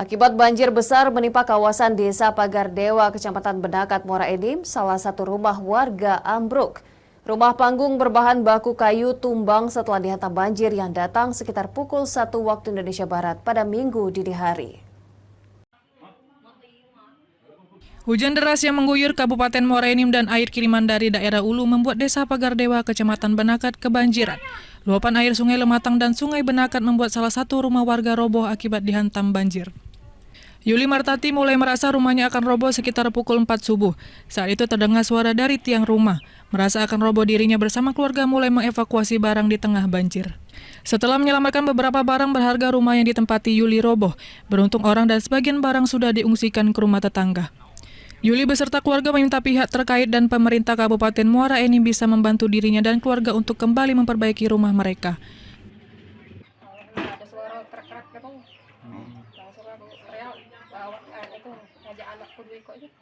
Akibat banjir besar menimpa kawasan Desa Pagardewa, Kecamatan Benakat, Muara Enim, salah satu rumah warga ambruk. Rumah panggung berbahan baku kayu tumbang setelah dihantam banjir yang datang sekitar pukul 1 waktu Indonesia Barat pada Minggu dini hari. Hujan deras yang mengguyur Kabupaten Muara Enim dan air kiriman dari daerah Ulu membuat Desa Pagardewa, Kecamatan Benakat kebanjiran. Luapan air Sungai Lematang dan Sungai Benakat membuat salah satu rumah warga roboh akibat dihantam banjir. Yuli Martati mulai merasa rumahnya akan roboh sekitar pukul 4 subuh. Saat itu terdengar suara dari tiang rumah. Merasa akan roboh, dirinya bersama keluarga mulai mengevakuasi barang di tengah banjir. Setelah menyelamatkan beberapa barang berharga, rumah yang ditempati Yuli roboh. Beruntung orang dan sebagian barang sudah diungsikan ke rumah tetangga. Yuli beserta keluarga meminta pihak terkait dan pemerintah Kabupaten Muara Enim bisa membantu dirinya dan keluarga untuk kembali memperbaiki rumah mereka. Ada suara kerak-kerak gitu. Langsung aku teriak, bawa itu ngajak anakku dulu ikut itu.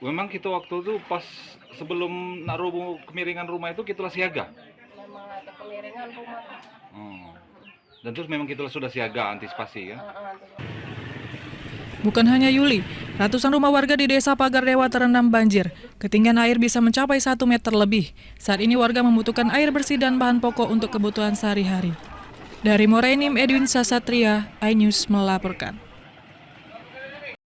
Memang kita waktu itu pas sebelum nak roboh kemiringan rumah itu kita siaga. Memang ada kemiringan rumah. Dan terus memang kita sudah siaga antisipasi kan. Bukan hanya Yuli, ratusan rumah warga di Desa Pagardewa terendam banjir. Ketinggian air bisa mencapai 1 meter lebih. Saat ini warga membutuhkan air bersih dan bahan pokok untuk kebutuhan sehari-hari. Dari Muara Enim, Edwin Sasatria, iNews melaporkan.